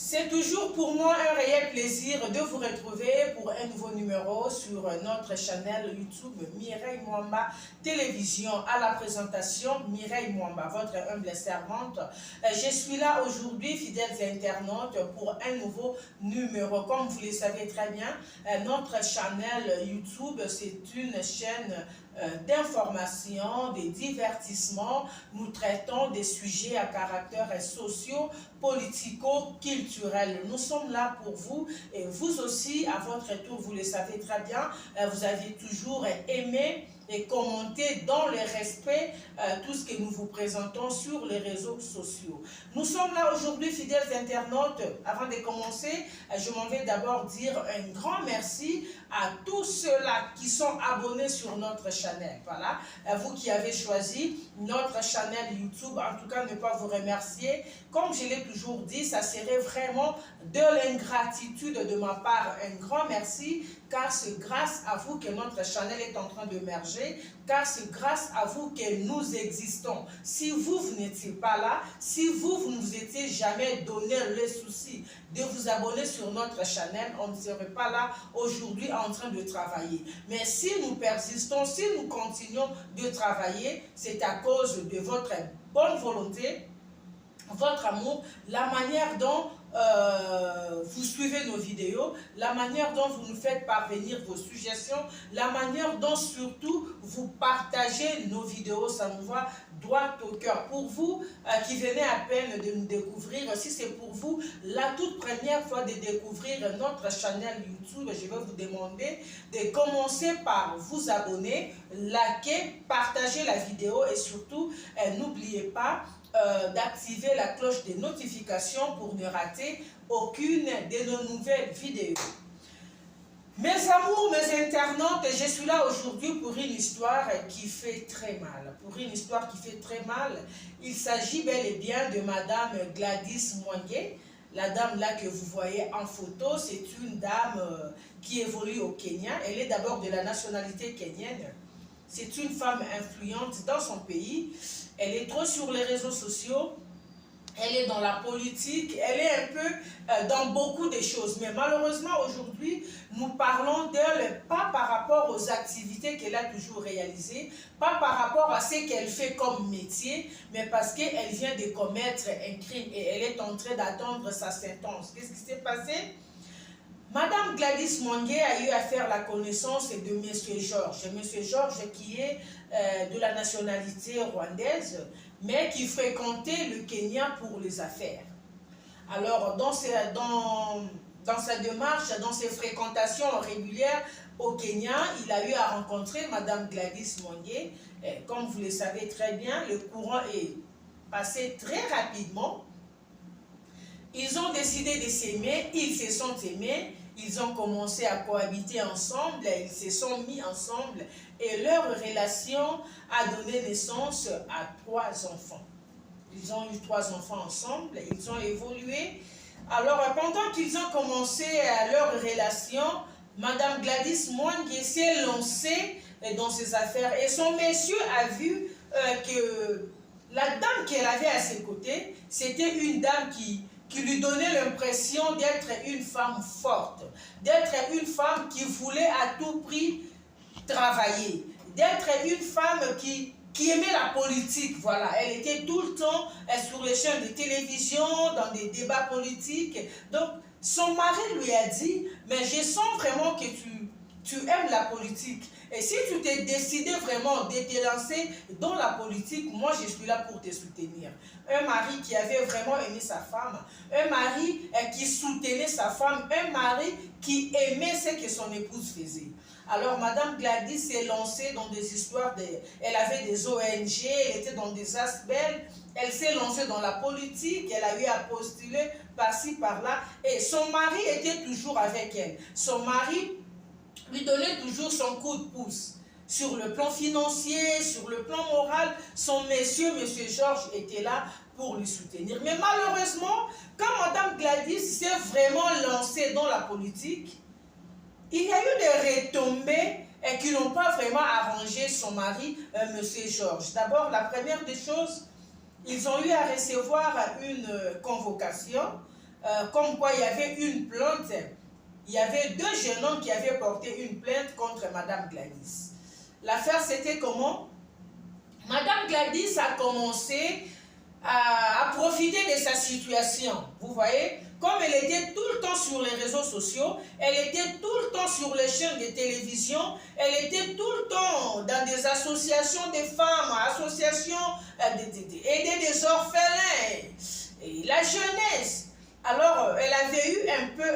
C'est toujours pour moi un réel plaisir de vous retrouver pour un nouveau numéro sur notre chaîne YouTube Mireille Mwamba Télévision. À la présentation, Mireille Mwamba, votre humble servante. Je suis là aujourd'hui, fidèles internautes, pour un nouveau numéro. Comme vous le savez très bien, notre chaîne YouTube, c'est une chaîne d'information, de divertissement. Nous traitons des sujets à caractère socio, politico-culturel. Nous sommes là pour vous et vous aussi, à votre tour, vous le savez très bien, vous avez toujours aimé et commenté dans le respect tout ce que nous vous présentons sur les réseaux sociaux. Nous sommes là aujourd'hui, fidèles internautes. Avant de commencer, je m'en vais d'abord dire un grand merci à tous ceux-là qui sont abonnés sur notre chaîne. Voilà, vous qui avez choisi notre chaîne YouTube, en tout cas ne pas vous remercier. Comme je l'ai toujours dit, ça serait vraiment de l'ingratitude de ma part. Un grand merci, car c'est grâce à vous que notre chaîne est en train d'émerger, car c'est grâce à vous que nous existons. Si vous n'étiez pas là, si vous ne vous étiez jamais donné le souci de vous abonner sur notre chaîne, on ne serait pas là aujourd'hui en train de travailler. Mais si nous persistons, si nous continuons de travailler, c'est à cause de votre bonne volonté, votre amour, la manière dont vous suivez nos vidéos, la manière dont vous nous faites parvenir vos suggestions, la manière dont surtout vous partagez nos vidéos, ça nous va droit au cœur. Pour vous qui venez à peine de nous découvrir, si c'est pour vous la toute première fois de découvrir notre chaîne YouTube, je vais vous demander de commencer par vous abonner, liker, partager la vidéo et surtout n'oubliez pas d'activer la cloche de notification pour ne rater aucune de nos nouvelles vidéos. Mes amours, mes internautes, je suis là aujourd'hui pour une histoire qui fait très mal. Pour une histoire qui fait très mal, il s'agit bel et bien de Madame Gladys Mwangi. La dame là que vous voyez en photo, c'est une dame qui évolue au Kenya. Elle est d'abord de la nationalité kenyenne. C'est une femme influente dans son pays. Elle est trop sur les réseaux sociaux. Elle est dans la politique. Elle est un peu dans beaucoup de choses. Mais malheureusement, aujourd'hui, nous parlons d'elle pas par rapport aux activités qu'elle a toujours réalisées, pas par rapport à ce qu'elle fait comme métier, mais parce qu'elle vient de commettre un crime et elle est en train d'attendre sa sentence. Qu'est-ce qui s'est passé? Madame Gladys Mwangi a eu à faire la connaissance de Monsieur Georges. Monsieur Georges qui est de la nationalité rwandaise, mais qui fréquentait le Kenya pour les affaires. Alors, dans sa démarche, dans ses fréquentations régulières au Kenya, il a eu à rencontrer Madame Gladys Mwangi. Comme vous le savez très bien, le courant est passé très rapidement. Ils ont décidé de s'aimer, ils se sont aimés, ils ont commencé à cohabiter ensemble, ils se sont mis ensemble et leur relation a donné naissance à 3 enfants. Ils ont eu 3 enfants ensemble, ils ont évolué. Alors pendant qu'ils ont commencé leur relation, Madame Gladys Mwangi s'est lancée dans ses affaires et son monsieur a vu que la dame qu'elle avait à ses côtés, c'était une dame qui lui donnait l'impression d'être une femme forte, d'être une femme qui voulait à tout prix travailler, d'être une femme qui aimait la politique. Voilà, elle était tout le temps sur les chaînes de télévision, dans des débats politiques. Donc, son mari lui a dit, mais je sens vraiment que tu aimes la politique. Et si tu t'es décidé vraiment de te lancer dans la politique, moi je suis là pour te soutenir. Un mari qui avait vraiment aimé sa femme, un mari qui soutenait sa femme, un mari qui aimait ce que son épouse faisait. Alors Madame Gladys s'est lancée dans des histoires, elle avait des ONG, elle était dans des asbels, elle s'est lancée dans la politique, elle a eu à postuler par-ci, par-là, et son mari était toujours avec elle. Son mari lui donnait toujours son coup de pouce. Sur le plan financier, sur le plan moral, son monsieur Georges, était là pour lui soutenir. Mais malheureusement, quand Madame Gladys s'est vraiment lancée dans la politique, il y a eu des retombées qui n'ont pas vraiment arrangé son mari, monsieur Georges. D'abord, la première des choses, ils ont eu à recevoir une convocation comme quoi il y avait une plainte. Il y avait 2 jeunes hommes qui avaient porté une plainte contre Madame Gladys. L'affaire, c'était comment? Madame Gladys a commencé à profiter de sa situation. Vous voyez, comme elle était tout le temps sur les réseaux sociaux, elle était tout le temps sur les chaînes de télévision, elle était tout le temps dans des associations de femmes, associations aider des orphelins, et la jeunesse. Alors, elle avait eu un peu...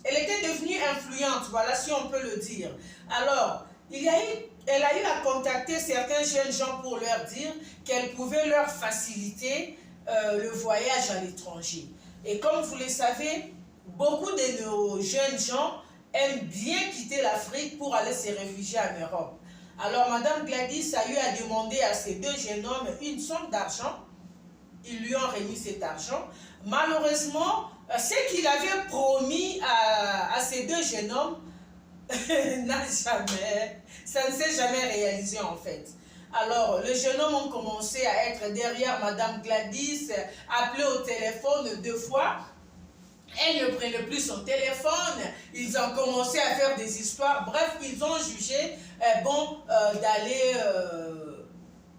elle était devenue influente, voilà, si on peut le dire. Alors, elle a eu à contacter certains jeunes gens pour leur dire qu'elle pouvait leur faciliter le voyage à l'étranger. Et comme vous le savez, beaucoup de nos jeunes gens aiment bien quitter l'Afrique pour aller se réfugier en Europe. Alors, Madame Gladys a eu à demander à ces 2 jeunes hommes une somme d'argent. Ils lui ont remis cet argent. Malheureusement, ce qu'il avait promis à ces 2 jeunes hommes ça ne s'est jamais réalisé en fait. Alors, les jeunes hommes ont commencé à être derrière Madame Gladys, appelé au téléphone 2 fois. Elle ne prenait plus son téléphone, ils ont commencé à faire des histoires. Bref, ils ont jugé bon d'aller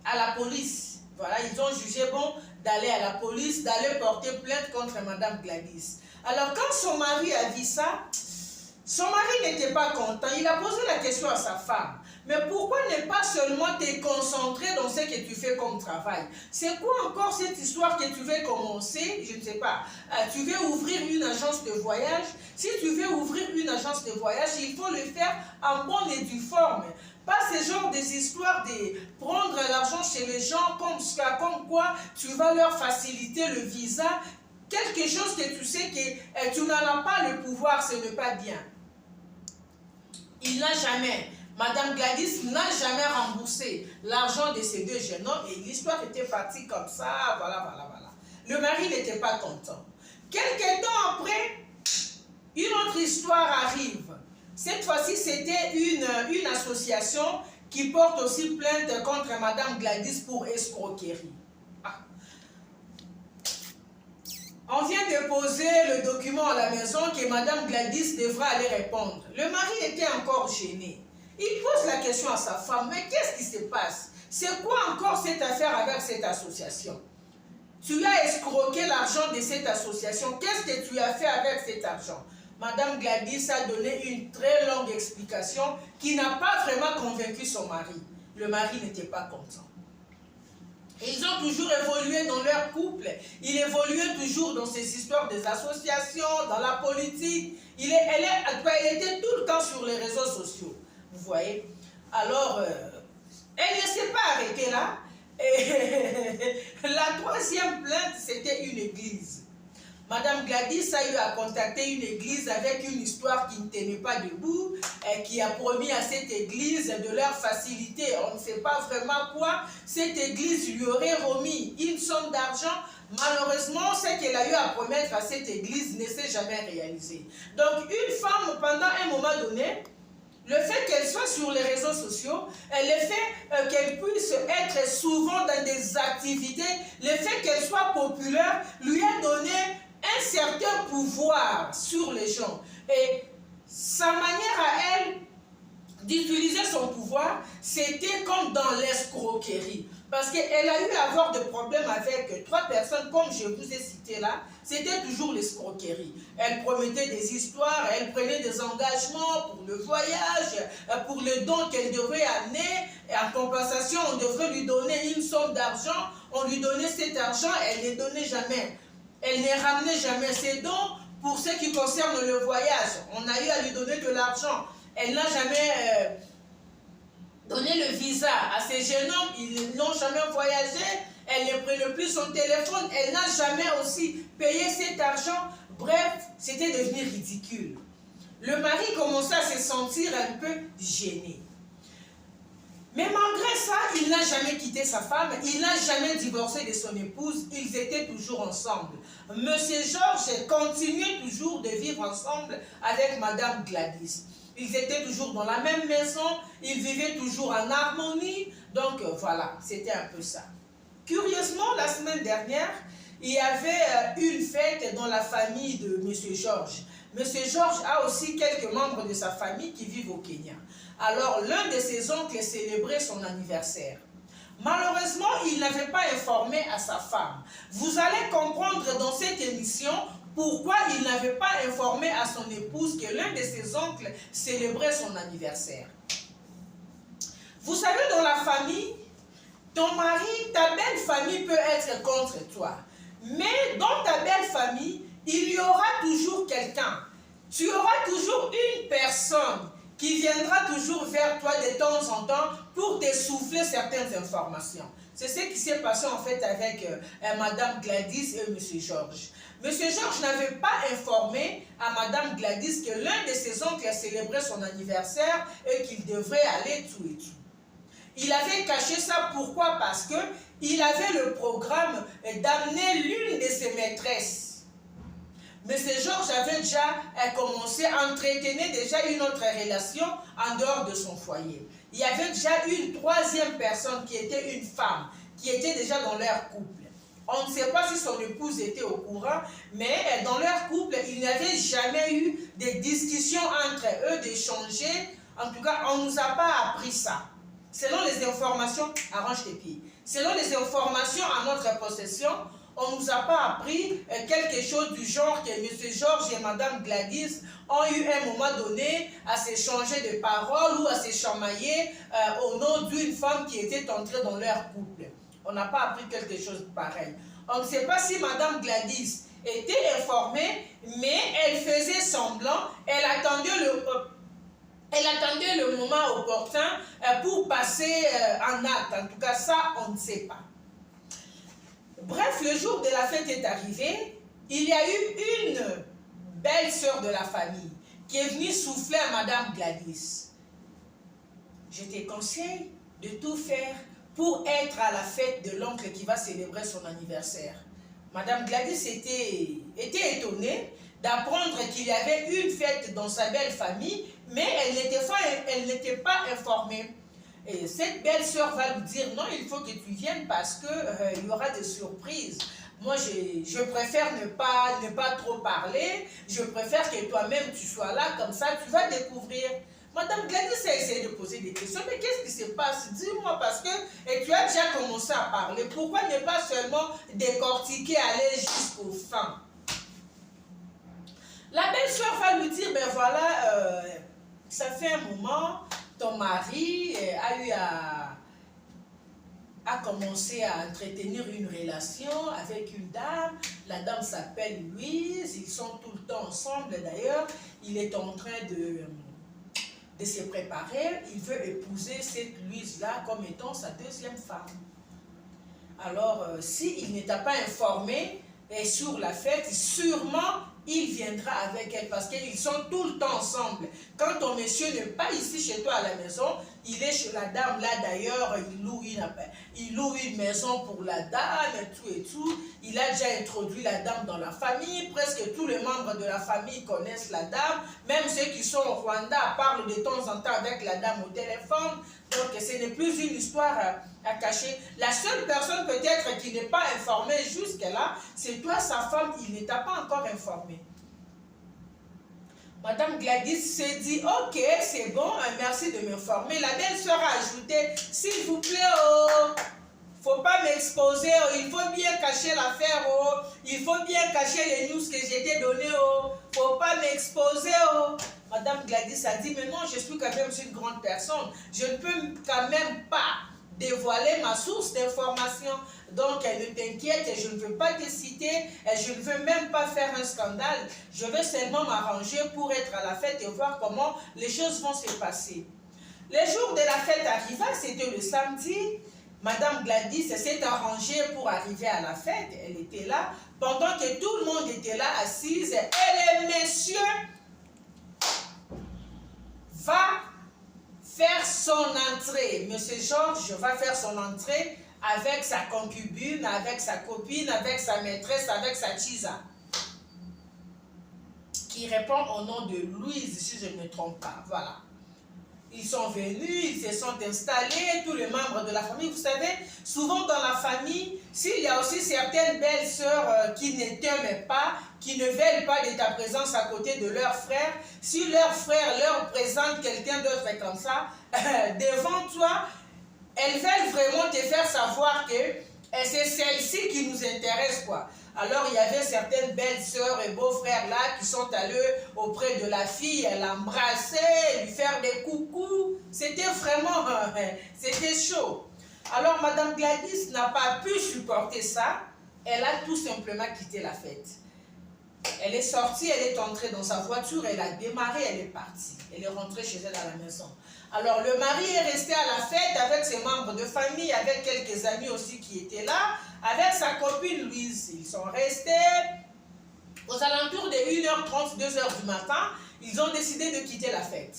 à la police. Voilà, ils ont jugé bon d'aller à la police, d'aller porter plainte contre Madame Gladys. Alors, quand son mari a dit ça, son mari n'était pas content. Il a posé la question à sa femme. Mais pourquoi ne pas seulement te concentrer dans ce que tu fais comme travail? C'est quoi encore cette histoire que tu veux commencer? Je ne sais pas. Tu veux ouvrir une agence de voyage? Si tu veux ouvrir une agence de voyage, il faut le faire en bonne et due forme. Pas ce genre des histoires de prendre l'argent chez les gens comme quoi tu vas leur faciliter le visa. Quelque chose que tu sais que tu n'en as pas le pouvoir, ce n'est pas bien. Il n'a jamais, Madame Gladys n'a jamais remboursé l'argent de ces 2 jeunes hommes et l'histoire était partie comme ça, voilà. Le mari n'était pas content. Quelque temps après, une autre histoire arrive. Cette fois-ci, c'était une association qui porte aussi plainte contre Madame Gladys pour escroquerie. On vient de poser le document à la maison que Madame Gladys devra aller répondre. Le mari était encore gêné. Il pose la question à sa femme, mais qu'est-ce qui se passe? C'est quoi encore cette affaire avec cette association? Tu as escroqué l'argent de cette association. Qu'est-ce que tu as fait avec cet argent? Madame Gladys a donné une très longue explication qui n'a pas vraiment convaincu son mari. Le mari n'était pas content. Ils ont toujours évolué dans leur couple. Ils évoluaient toujours dans ces histoires des associations, dans la politique. Elle était tout le temps sur les réseaux sociaux. Vous voyez? Alors, elle ne s'est pas arrêtée là. Et la 3e plainte, c'était une église. Madame Gladys a eu à contacter une église avec une histoire qui ne tenait pas debout, et qui a promis à cette église de leur faciliter. On ne sait pas vraiment quoi. Cette église lui aurait remis une somme d'argent. Malheureusement, ce qu'elle a eu à promettre à cette église ne s'est jamais réalisé. Donc, une femme, pendant un moment donné, le fait qu'elle soit sur les réseaux sociaux, le fait qu'elle puisse être souvent dans des activités, le fait qu'elle soit populaire, lui a donné un certain pouvoir sur les gens. Et sa manière à elle d'utiliser son pouvoir, c'était comme dans l'escroquerie. Parce qu'elle a eu à avoir des problèmes avec 3 personnes, comme je vous ai cité là, c'était toujours l'escroquerie. Elle promettait des histoires, elle prenait des engagements pour le voyage, pour les dons qu'elle devrait amener, et en compensation, on devrait lui donner une somme d'argent, on lui donnait cet argent, elle ne donnait jamais. Elle ne ramenait jamais ses dons pour ce qui concerne le voyage. On a eu à lui donner de l'argent. Elle n'a jamais donné le visa à ces jeunes hommes. Ils n'ont jamais voyagé. Elle ne prenait plus son téléphone. Elle n'a jamais aussi payé cet argent. Bref, c'était devenu ridicule. Le mari commençait à se sentir un peu gêné. Mais malgré ça, il n'a jamais quitté sa femme, il n'a jamais divorcé de son épouse, ils étaient toujours ensemble. Monsieur Georges continuait toujours de vivre ensemble avec Madame Gladys. Ils étaient toujours dans la même maison, ils vivaient toujours en harmonie, donc voilà, c'était un peu ça. Curieusement, la semaine dernière, il y avait une fête dans la famille de M. Georges. M. Georges a aussi quelques membres de sa famille qui vivent au Kenya. Alors, l'un de ses oncles célébrait son anniversaire. Malheureusement, il n'avait pas informé à sa femme. Vous allez comprendre dans cette émission pourquoi il n'avait pas informé à son épouse que l'un de ses oncles célébrait son anniversaire. Vous savez, dans la famille, ton mari, ta belle famille peut être contre toi. Mais dans ta belle famille, il y aura toujours quelqu'un. Tu auras toujours une personne qui viendra toujours vers toi de temps en temps pour te souffler certaines informations. C'est ce qui s'est passé en fait avec Madame Gladys et Monsieur Georges. Monsieur Georges n'avait pas informé à Madame Gladys que l'un de ses oncles célébrait son anniversaire et qu'il devrait aller tout et tout. Il avait caché ça, pourquoi? Parce qu'il avait le programme d'amener l'une de ses maîtresses. Mais ce Georges avait déjà commencé à entretenir déjà une autre relation en dehors de son foyer. Il y avait déjà une troisième personne qui était une femme, qui était déjà dans leur couple. On ne sait pas si son épouse était au courant, mais dans leur couple, il n'y avait jamais eu de discussion entre eux, d'échanger. En tout cas, on ne nous a pas appris ça. Selon les informations, arrange tes pieds. Selon les informations à notre possession, on ne nous a pas appris quelque chose du genre que M. Georges et Mme Gladys ont eu un moment donné à s'échanger de paroles ou à se chamailler au nom d'une femme qui était entrée dans leur couple. On n'a pas appris quelque chose de pareil. On ne sait pas si Mme Gladys était informée, mais elle faisait semblant, elle attendait le moment opportun pour passer en acte. En tout cas, ça, on ne sait pas. Bref, le jour de la fête est arrivé. Il y a eu une belle sœur de la famille qui est venue souffler à Madame Gladys. Je te conseille de tout faire pour être à la fête de l'oncle qui va célébrer son anniversaire. Madame Gladys était étonnée d'apprendre qu'il y avait une fête dans sa belle famille, mais elle n'était pas informée. Et cette belle sœur va lui dire, non, il faut que tu viennes parce qu'il y aura des surprises. Moi, je préfère ne pas trop parler. Je préfère que toi-même, tu sois là, comme ça, tu vas découvrir. Madame Gladys a essayé de poser des questions, mais qu'est-ce qui se passe? Dis-moi, parce que tu as déjà commencé à parler. Pourquoi ne pas seulement décortiquer, aller jusqu'au fin? La belle-sœur va lui dire, ben voilà, ça fait un moment, ton mari a commencé à entretenir une relation avec une dame. La dame s'appelle Louise, ils sont tout le temps ensemble d'ailleurs. Il est en train de se préparer, il veut épouser cette Louise-là comme étant sa deuxième femme. Alors, s'il n'était pas informé sur la fête, sûrement il viendra avec elle parce qu'ils sont tout le temps ensemble. Quand ton monsieur n'est pas ici chez toi à la maison, il est chez la dame là d'ailleurs, il loue une maison pour la dame et tout. Il a déjà introduit la dame dans la famille, presque tous les membres de la famille connaissent la dame, même ceux qui sont au Rwanda parlent de temps en temps avec la dame au téléphone. Donc ce n'est plus une histoire à cacher. La seule personne peut-être qui n'est pas informée jusque-là, c'est toi, sa femme, il ne t'a pas encore informé. Madame Gladys s'est dit, ok, c'est bon, merci de m'informer. La belle-sœur a ajouté, s'il vous plaît, oh, faut pas m'exposer, oh, il faut bien cacher l'affaire, oh, il faut bien cacher les news que j'ai été données, oh, faut pas m'exposer, oh. Madame Gladys a dit, mais non, je suis quand même une grande personne, je ne peux quand même pas dévoiler ma source d'information. Donc, ne t'inquiète, je ne veux pas te citer, je ne veux même pas faire un scandale. Je vais seulement m'arranger pour être à la fête et voir comment les choses vont se passer. Le jour de la fête arriva, c'était le samedi. Madame Gladys s'est arrangée pour arriver à la fête. Elle était là. Pendant que tout le monde était là, assise, et le monsieur va faire son entrée. Monsieur Georges va faire son entrée avec sa concubine, avec sa copine, avec sa maîtresse, avec sa chisa, qui répond au nom de Louise, si je ne me trompe pas. Voilà. Ils sont venus, ils se sont installés, tous les membres de la famille. Vous savez, souvent dans la famille, s'il y a aussi certaines belles sœurs qui ne t'aiment pas, qui ne veulent pas de ta présence à côté de leur frère, si leur frère leur présente quelqu'un d'autre comme ça, devant toi, elles veulent vraiment te faire savoir que c'est celle-ci qui nous intéresse, quoi. Alors, il y avait certaines belles sœurs et beaux-frères là qui sont allés auprès de la fille, l'embrasser, lui faire des coucous. C'était vraiment, c'était chaud. Alors, Madame Gladys n'a pas pu supporter ça. Elle a tout simplement quitté la fête. Elle est sortie, elle est entrée dans sa voiture, elle a démarré, elle est partie. Elle est rentrée chez elle à la maison. Alors, le mari est resté à la fête avec ses membres de famille, avec quelques amis aussi qui étaient là, avec sa copine Louise. Ils sont restés aux alentours de 1h30, 2h du matin. Ils ont décidé de quitter la fête.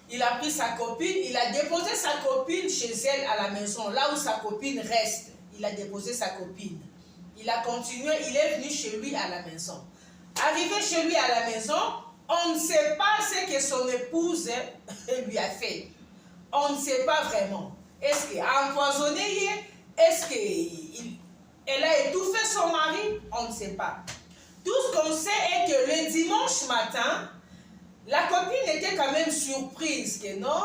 Il a pris sa copine, il a déposé sa copine chez elle à la maison, là où sa copine reste. Il a déposé sa copine. Il a continué, il est venu chez lui à la maison. Arrivé chez lui à la maison, on ne sait pas ce que son épouse lui a fait. On ne sait pas vraiment. Est-ce qu'elle a empoisonné? Est-ce qu'elle a étouffé son mari? On ne sait pas. Tout ce qu'on sait est que le dimanche matin, la copine était quand même surprise que non,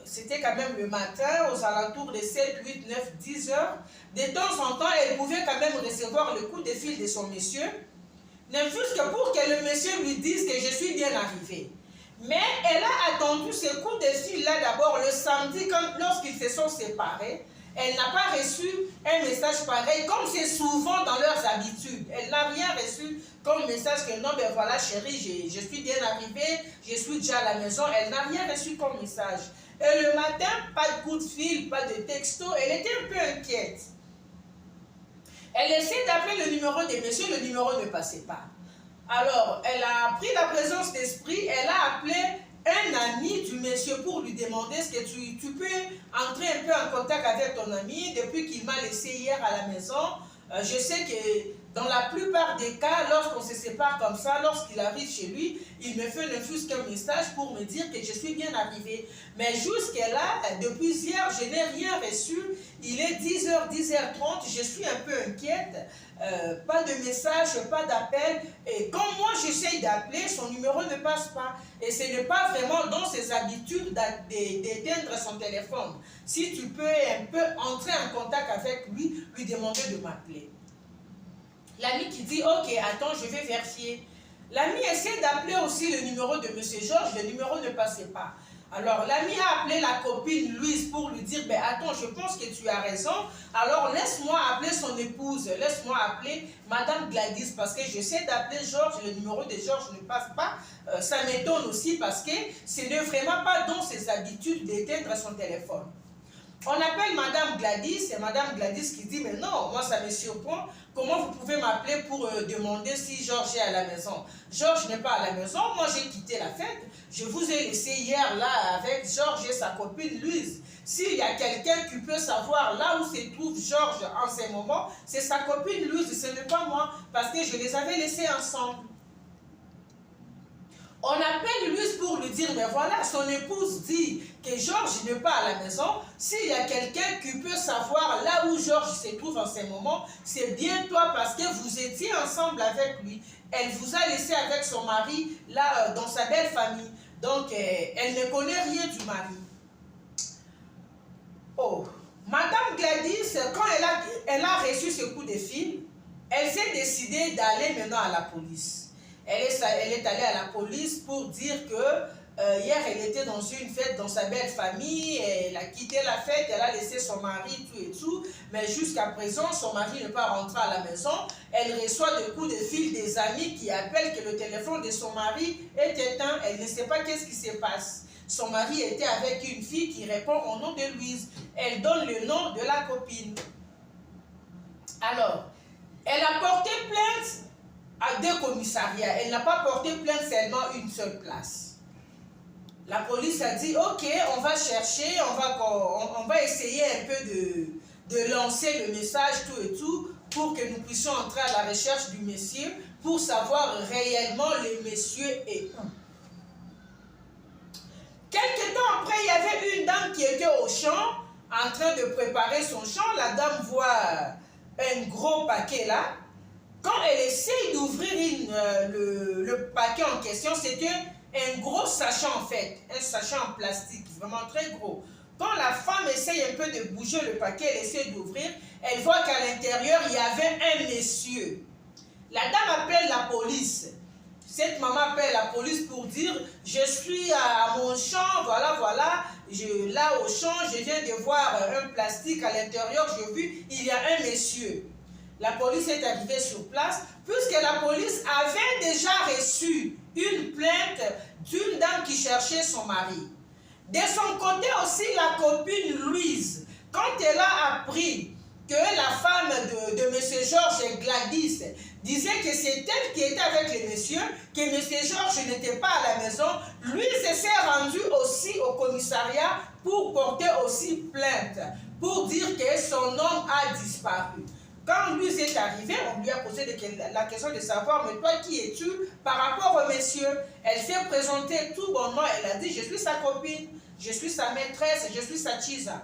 c'était quand même le matin, aux alentours de 7, 8, 9, 10 heures. De temps en temps, elle pouvait quand même recevoir le coup de fil de son monsieur, ne fût-ce que pour que le monsieur lui dise que je suis bien arrivée. Mais elle a attendu ce coup de fil-là d'abord le samedi, lorsqu'ils se sont séparés. Elle n'a pas reçu un message pareil, comme c'est souvent dans leurs habitudes. Elle n'a rien reçu comme message que non, ben voilà chérie, je suis bien arrivée, je suis déjà à la maison. Elle n'a rien reçu comme message. Et le matin, pas de coup de fil, pas de texto, elle était un peu inquiète. Elle essaie d'appeler le numéro de monsieur, le numéro ne passait pas. Alors, elle a pris la présence d'esprit, elle a appelé un ami du monsieur pour lui demander est-ce que tu peux entrer un peu en contact avec ton ami depuis qu'il m'a laissé hier à la maison. Je sais que dans la plupart des cas, lorsqu'on se sépare comme ça, lorsqu'il arrive chez lui, il me fait ne fût-ce qu'un message pour me dire que je suis bien arrivée. Mais jusqu'à là, depuis hier, je n'ai rien reçu. Il est 10h, 10h30, je suis un peu inquiète. Pas de message, pas d'appel. Et quand moi j'essaye d'appeler, son numéro ne passe pas. Et ce n'est pas vraiment dans ses habitudes d'éteindre son téléphone. Si tu peux un peu entrer en contact avec lui, lui demander de m'appeler. L'ami qui dit, ok, attends, je vais vérifier. L'ami essaie d'appeler aussi le numéro de M. Georges, le numéro ne passait pas. Alors l'ami a appelé la copine Louise pour lui dire, ben attends, je pense que tu as raison, alors laisse-moi appeler son épouse, laisse-moi appeler Madame Gladys, parce que j'essaie d'appeler Georges, le numéro de Georges ne passe pas. Ça m'étonne aussi parce que ce n'est vraiment pas dans ses habitudes d'éteindre son téléphone. On appelle Madame Gladys, et Madame Gladys qui dit, mais non, moi ça me surprend, comment vous pouvez m'appeler pour demander si Georges est à la maison? Georges n'est pas à la maison, moi j'ai quitté la fête, je vous ai laissé hier là avec Georges et sa copine Louise. S'il y a quelqu'un qui peut savoir là où se trouve Georges en ce moment, c'est sa copine Louise, ce n'est pas moi, parce que je les avais laissés ensemble. On appelle Louise pour lui dire, mais voilà, son épouse dit que Georges n'est pas à la maison. S'il y a quelqu'un qui peut savoir là où Georges se trouve en ce moment, c'est bien toi parce que vous étiez ensemble avec lui. Elle vous a laissé avec son mari là dans sa belle famille. Donc, elle ne connaît rien du mari. Oh, Madame Gladys, quand elle a reçu ce coup de fil, elle s'est décidée d'aller maintenant à la police. Elle est allée à la police pour dire que hier elle était dans une fête dans sa belle famille, elle a quitté la fête, elle a laissé son mari, tout et tout, mais jusqu'à présent son mari n'est pas rentré à la maison. Elle reçoit des coups de fil des amis qui appellent que le téléphone de son mari est éteint, elle ne sait pas qu'est-ce qui se passe. Son mari était avec une fille qui répond au nom de Louise, elle donne le nom de la copine. Alors, elle a porté plainte à 2 commissariats. Elle n'a pas porté plainte seulement une seule place. La police a dit, ok, on va chercher, on va essayer un peu de lancer le message, tout et tout, pour que nous puissions entrer à la recherche du monsieur, pour savoir réellement le monsieur est où. Quelque temps après, il y avait une dame qui était au champ, en train de préparer son champ. La dame voit un gros paquet là. Quand elle essaye d'ouvrir le paquet en question, c'était un gros sachet en fait, un sachet en plastique, vraiment très gros. Quand la femme essaye un peu de bouger le paquet, elle essaie d'ouvrir, elle voit qu'à l'intérieur, il y avait un monsieur. La dame appelle la police. Cette maman appelle la police pour dire « Je suis à mon champ, voilà, là au champ, je viens de voir un plastique à l'intérieur, j'ai vu, il y a un monsieur. » La police est arrivée sur place, puisque la police avait déjà reçu une plainte d'une dame qui cherchait son mari. De son côté aussi, la copine Louise, quand elle a appris que la femme de M. Georges, Gladys, disait que c'est elle qui était avec le monsieur, que M. Georges n'était pas à la maison, Louise s'est rendue aussi au commissariat pour porter aussi plainte, pour dire que son homme a disparu. Quand Louise est arrivée, on lui a posé la question de savoir, mais toi qui es-tu par rapport au monsieur? Elle s'est présentée tout bonnement, elle a dit, je suis sa copine, je suis sa maîtresse, je suis sa chisa.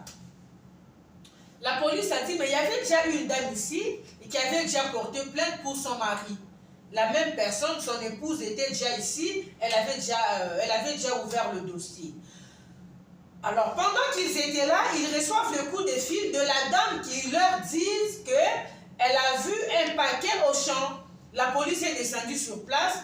La police a dit, mais il y avait déjà une dame ici qui avait déjà porté plainte pour son mari. La même personne, son épouse était déjà ici, elle avait déjà ouvert le dossier. Alors, pendant qu'ils étaient là, ils reçoivent le coup de fil de la dame qui leur dit qu'elle a vu un paquet au champ. La police est descendue sur place.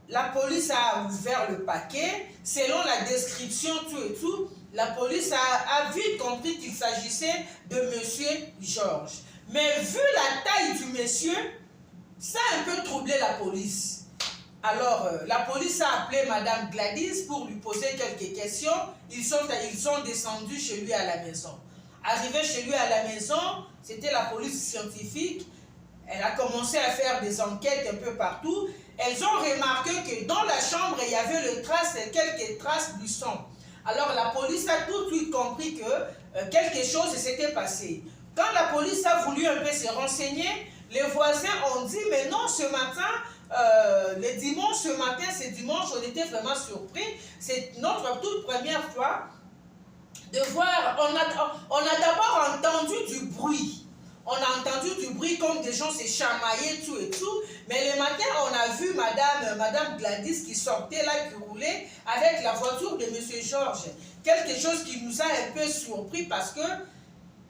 La police a ouvert le paquet. Selon la description, tout et tout, la police a vite compris qu'il s'agissait de M. Georges. Mais vu la taille du monsieur, ça a un peu troublé la police. Alors, la police a appelé Madame Gladys pour lui poser quelques questions. Ils sont descendus chez lui à la maison. Arrivé chez lui à la maison, c'était la police scientifique. Elle a commencé à faire des enquêtes un peu partout. Elles ont remarqué que dans la chambre, il y avait quelques traces du sang. Alors, la police a tout de suite compris que quelque chose s'était passé. Quand la police a voulu un peu se renseigner, les voisins ont dit, mais non, ce matin, le dimanche, c'est dimanche, on était vraiment surpris. C'est notre toute première fois de voir, on a d'abord entendu du bruit. On a entendu du bruit comme des gens se chamaillaient, tout et tout. Mais le matin, on a vu Madame Gladys qui sortait là, qui roulait avec la voiture de M. Georges. Quelque chose qui nous a un peu surpris parce que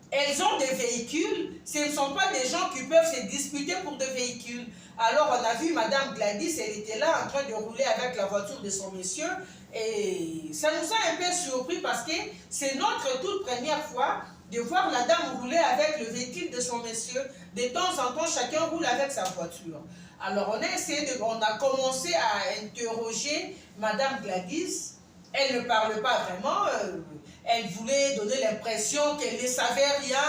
elles ont des véhicules, ce ne sont pas des gens qui peuvent se disputer pour des véhicules. Alors on a vu Madame Gladys, elle était là en train de rouler avec la voiture de son monsieur. Et ça nous a un peu surpris parce que c'est notre toute première fois de voir la dame rouler avec le véhicule de son monsieur. De temps en temps, chacun roule avec sa voiture. Alors on a commencé à interroger Madame Gladys. Elle ne parle pas vraiment. Elle voulait donner l'impression qu'elle ne savait rien,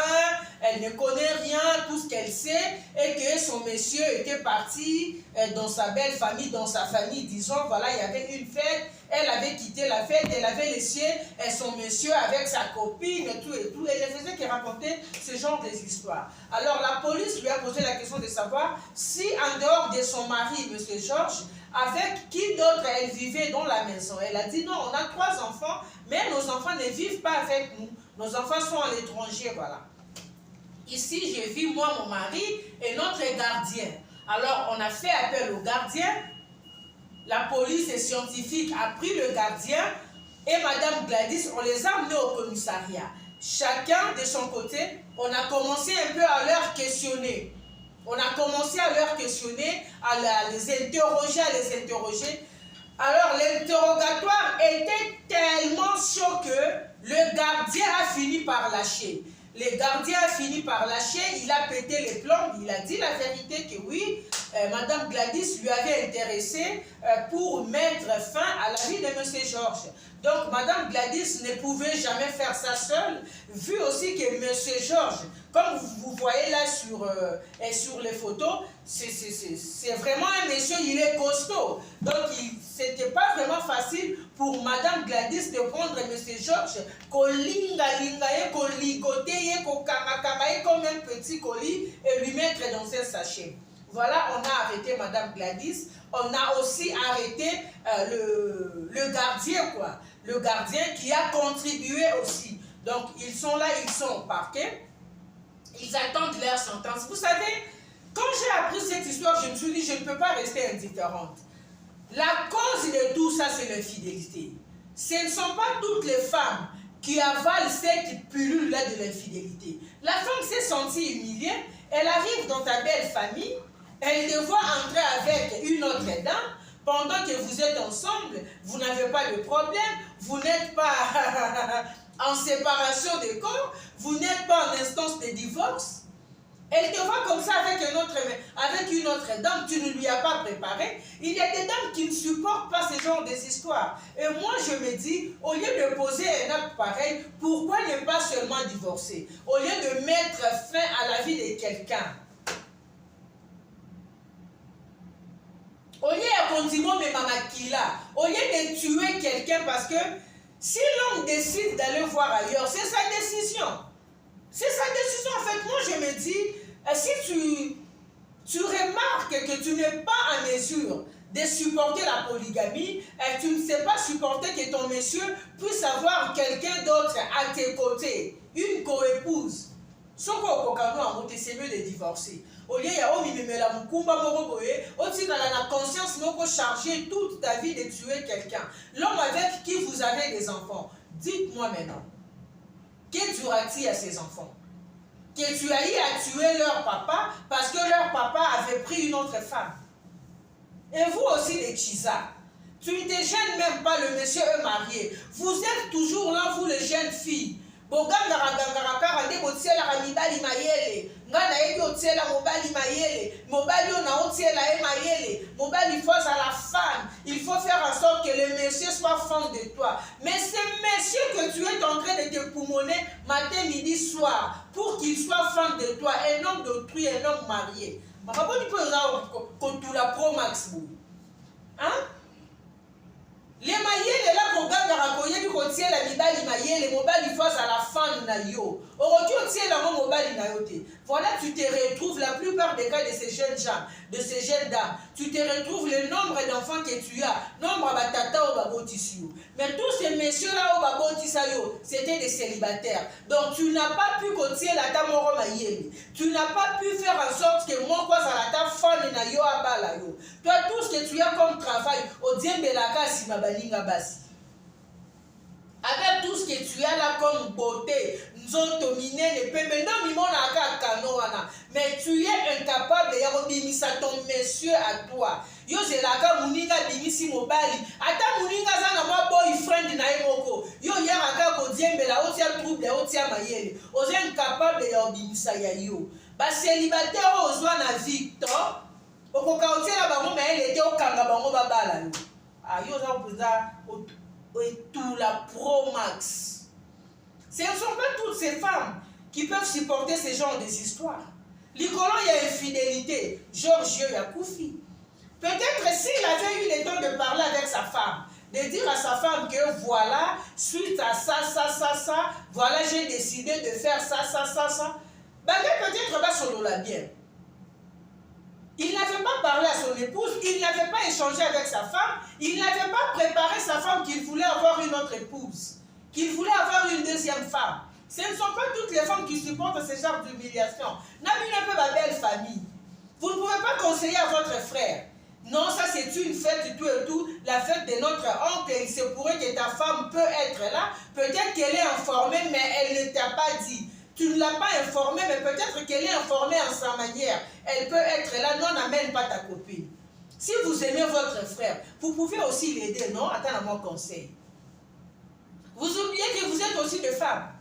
elle ne connaît rien, tout ce qu'elle sait, et que son monsieur était parti dans sa belle famille, dans sa famille, disons, voilà, il y avait une fête, elle avait quitté la fête, elle avait laissé son monsieur avec sa copine, tout et tout, et elle faisait qu'elle racontait ce genre d'histoires. Alors la police lui a posé la question de savoir si en dehors de son mari, M. Georges, avec qui d'autre elle vivait dans la maison. Elle a dit non, on a 3 enfants, mais nos enfants ne vivent pas avec nous. Nos enfants sont à l'étranger, voilà. Ici, je vis moi, mon mari et notre gardien. Alors, on a fait appel au gardien. La police et scientifique a pris le gardien et Madame Gladys, on les a amenés au commissariat. Chacun de son côté, on a commencé un peu à leur questionner. On a commencé à leur questionner, à les interroger. Alors, l'interrogatoire était tellement chaud que le gardien a fini par lâcher. Le gardien a fini par lâcher, il a pété les plombs, il a dit la vérité que oui, Madame Gladys lui avait intéressé pour mettre fin à la vie de M. Georges. Donc, Madame Gladys ne pouvait jamais faire ça seule, vu aussi que M. Georges, comme vous voyez là sur les photos, c'est vraiment un monsieur, il est costaud. Donc, c'était pas vraiment facile pour Madame Gladys de prendre M. Georges, comme un petit colis et lui mettre dans un sachet. Voilà, on a arrêté Madame Gladys. On a aussi arrêté le gardien, quoi. Le gardien qui a contribué aussi. Donc, ils sont là, ils sont au parquet. Ils attendent leur sentence. Vous savez, quand j'ai appris cette histoire, je me suis dit, je ne peux pas rester indifférente. La cause de tout ça, c'est l'infidélité. Ce ne sont pas toutes les femmes qui avalent cette pilule-là de l'infidélité. La femme s'est sentie humiliée, elle arrive dans ta belle famille, elle te voit entrer avec une autre dame, pendant que vous êtes ensemble, vous n'avez pas de problème, vous n'êtes pas en séparation de corps, vous n'êtes pas en instance de divorce. Elle te voit comme ça avec une autre dame, tu ne lui as pas préparé. Il y a des dames qui ne supportent pas ce genre d'histoires. Et moi, je me dis, au lieu de poser un acte pareil, pourquoi ne pas seulement divorcer? Au lieu de mettre fin à la vie de quelqu'un. Au lieu de continuer mais mamakila, au lieu de tuer quelqu'un parce que si l'homme décide d'aller voir ailleurs, c'est sa décision. C'est sa décision. En fait, moi je me dis, si tu remarques que tu n'es pas en mesure de supporter la polygamie, et tu ne sais pas supporter que ton monsieur puisse avoir quelqu'un d'autre à tes côtés, une coépouse. Ce c'est mieux de divorcer. Au lieu de la conscience charger toute ta vie de tuer quelqu'un. L'homme avec qui vous avez des enfants, dites-moi maintenant, que tuera-t-il à ses enfants? Que tu as eu à tuer leur papa parce que leur papa avait pris une autre femme. Et vous aussi les Chisa, tu ne te gênes même pas, le monsieur est marié. Vous êtes toujours là, vous les jeunes filles. Bogangara gangara nde botiela ka mibali mayele ngana yebi otiela mobali mayele mobali ona otiela e mayele mobali face à la femme, il faut faire en sorte que le monsieur soit fan de toi. Mais ce monsieur que tu es en train de te poumonner matin, midi, soir pour qu'il soit fan de toi, un homme d'autrui, un homme marié. Makaboni po la pro max bu. Hein? Les mayele là pour gangara koyebi kotiela mibali mayele mobali face à la femme na yo. Aujourd'hui otiela mo mobali na yo te. Voilà, tu te retrouves la plupart des cas de ces jeunes gens, de ces jeunes dames. Tu te retrouves le nombre d'enfants que tu as, nombre de tata au babotisi. Mais tous ces messieurs là au babotisa yo, c'était des célibataires. Donc tu n'as pas pu continuer la ta moro mayele. Tu n'as pas pu faire en sorte que moi quoi ça la ta femme na yo abala yo. Toi tout ce que tu as comme travail, au diembe la kasi mabalinga basi. Avec tout ce que tu as là comme beauté, nzoto minene pembe non mimona aka kanoana, mais tu es incapable de yabimisa ton monsieur à toi. Yo zelaka muninga bimisi mobali, ata muninga zana ma boyfriend na emoko. Yo yaraka ko diembela otia trouble otia mayele. Oze incapable de yabimisa ya yo. Ba célibataire ozwa na Victor, okoka otia ba mo maele te okanga bango babala yo. Ah yo za opuza et tout la pro max. Ce ne sont pas toutes ces femmes qui peuvent supporter ce genre des histoires. L'Icolon, il y a infidélité. Georges Yakoufi. Peut-être s'il avait eu le temps de parler avec sa femme, de dire à sa femme que voilà, suite à ça, voilà, j'ai décidé de faire ça. Ben, peut-être pas son la bien. Il n'avait pas parlé à son épouse, il n'avait pas échangé avec sa femme, il n'avait pas préparé sa femme qu'il voulait avoir une autre épouse, qu'il voulait avoir une deuxième femme. Ce ne sont pas toutes les femmes qui supportent ce genre d'humiliation. N'abîmez pas ma belle famille. Vous ne pouvez pas conseiller à votre frère. Non, ça c'est une fête, tout et tout, la fête de notre oncle, il se pourrait que ta femme peut être là, peut-être qu'elle est informée, mais elle ne t'a pas dit. Tu ne l'as pas informée, mais peut-être qu'elle est informée en sa manière. Elle peut être là, non, n'amène pas ta copine. Si vous aimez votre frère, vous pouvez aussi l'aider, non? Attends mon conseil. Vous oubliez que vous êtes aussi des femmes.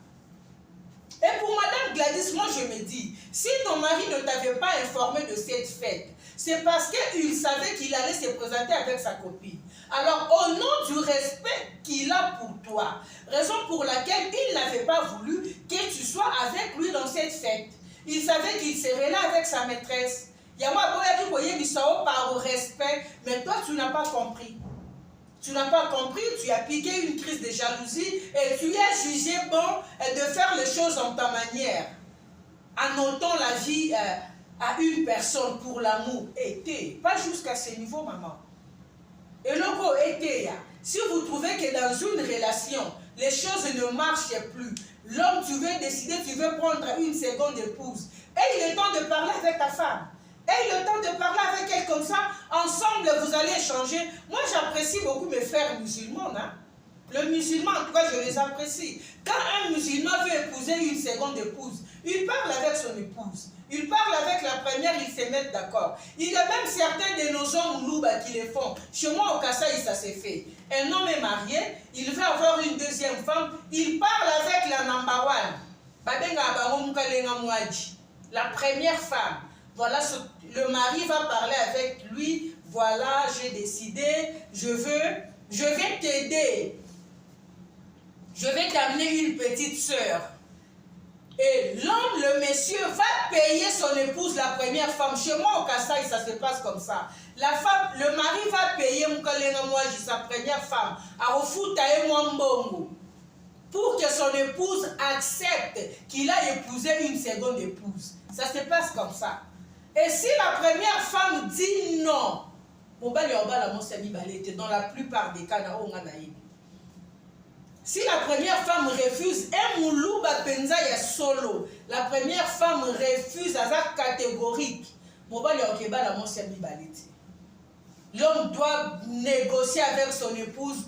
Et pour Madame Gladys, moi je me dis, si ton mari ne t'avait pas informé de cette fête, c'est parce qu'il savait qu'il allait se présenter avec sa copine. Alors, au nom du respect qu'il a pour toi, raison pour laquelle il n'avait pas voulu que tu sois avec lui dans cette fête. Il savait qu'il serait là avec sa maîtresse. Il y a moi par respect, mais toi tu n'as pas compris. Tu n'as pas compris, tu as piqué une crise de jalousie et tu as jugé bon de faire les choses en ta manière, en notant la vie à une personne pour l'amour, était, pas jusqu'à ce niveau, maman. Et logo était, si vous trouvez que dans une relation, les choses ne marchent plus, l'homme, tu veux décider, tu veux prendre une seconde épouse, aie le temps de parler avec ta femme. Aie le temps de parler avec elle comme ça, ensemble vous allez échanger. Moi j'apprécie beaucoup mes frères musulmans. Hein? Le musulman, en tout cas, je les apprécie. Quand un musulman veut épouser une seconde épouse, il parle avec son épouse. Il parle avec la première, ils se mettent d'accord. Il y a même certains de nos hommes louba qui le font. Chez moi, au Kasaï, ça s'est fait. Un homme est marié, il veut avoir une deuxième femme, il parle avec la number one. La première femme. Voilà, le mari va parler avec lui. Voilà, j'ai décidé, je vais t'aider. Je vais t'amener une petite sœur. Et l'homme, le monsieur, va payer son épouse, la première femme. Chez moi, au Kasaï, ça se passe comme ça. La femme, le mari va payer sa première femme. Pour que son épouse accepte qu'il a épousé une seconde épouse. Ça se passe comme ça. Et si la première femme dit non, dans la plupart des cas, si la première femme refuse, la première femme refuse à sa catégorique, l'homme doit négocier avec son épouse,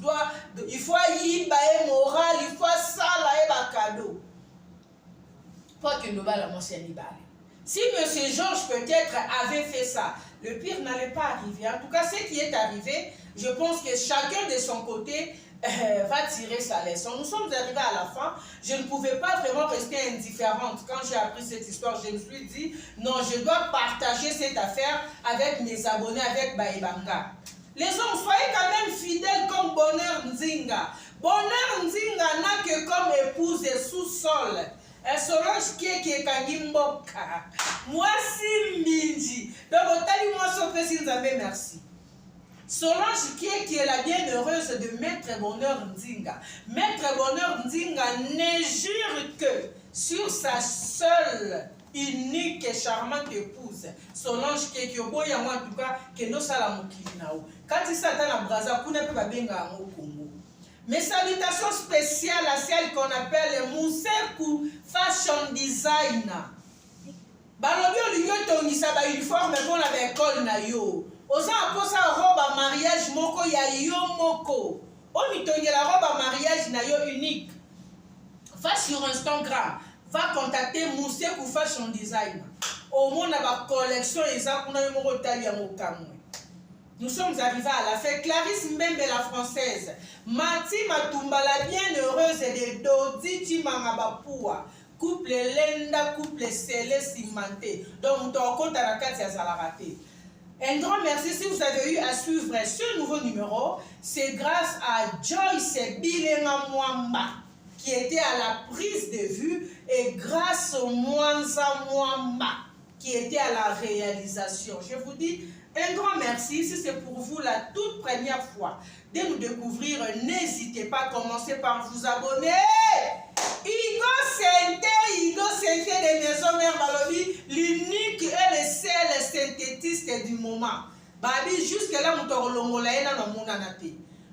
il faut y aller moral, il faut ça, là, cadeau. Pas que nous la Si M. Georges peut-être avait fait ça, le pire n'allait pas arriver. En tout cas, ce qui est arrivé, je pense que chacun de son côté va tirer sa leçon. Nous sommes arrivés à la fin. Je ne pouvais pas vraiment rester indifférente. Quand j'ai appris cette histoire, je me suis dit, non, je dois partager cette affaire avec mes abonnés, avec Baïbanga. Les hommes, soyez quand même fidèles comme Bonheur Nzinga. Bonheur Nzinga n'a que comme épouse et sous-sol. Solange qui est Kangimboka. Moi si Minji. Donc, moi si merci. Solange qui est la bienheureuse de Maître Bonheur Nzinga. Maître Bonheur Nzinga ne jure que sur sa seule, unique et charmante épouse. Solange qui est Kyoboya, moi en tout cas, que nous salamons Kilinao. Quand il s'attend à Braza, vous n'avez pas bien au Congo. Mes salutations spéciales à celle qu'on appelle Moussekou Fashion Designer. Balobi oliyo tongisa ba uniforme pour la école na yo. Oza aposa robe à mariage moko ya yo moko. On tongela robe à mariage na yo unique. Va sur Instagram, va contacter Moussekou Fashion Designer. Au moins na ba collection eza kuna yo moko tali ya mokamwe. Nous sommes arrivés à la fête. Clarisse Mbembe, la française. Mati Matumba, la bienheureuse de Dodi Timangabapua. Couple Lenda, couple Célé cimenté. Donc, on compte à la carte, ça l'a raté. Un grand merci si vous avez eu à suivre ce nouveau numéro. C'est grâce à Joyce Bilenga Mwamba qui était à la prise de vue et grâce au Mwanza Mwamba qui était à la réalisation. Je vous dis un grand merci. Si c'est pour vous la toute première fois de nous découvrir, n'hésitez pas à commencer par vous abonner. Igo Sente de Maison Mère Balobi, l'unique et le seul synthétiste du moment. Babi, jusque-là, nous t'aurons l'ongolaï dans le monde.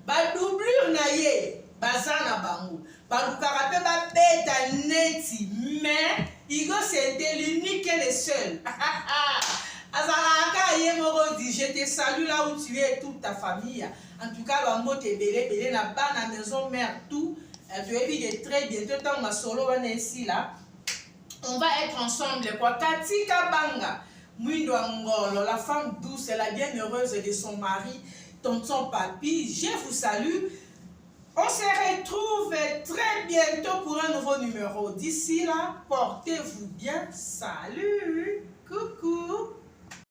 Ba doublure naïe, bazana bango. Ba lukarapé ba beta neti, mais Igo Sente l'unique et le seul. Je te salue là où tu es, toute ta famille. En tout cas, on va la maison mère, tout. Tu es très bientôt, tant ma solo ici là. On va être ensemble. Katika Banga, Mwindo Angolo, la femme douce et la bienheureuse de son mari, tonton Papi. Je vous salue. On se retrouve très bientôt pour un nouveau numéro. D'ici là, portez-vous bien. Salut. Coucou.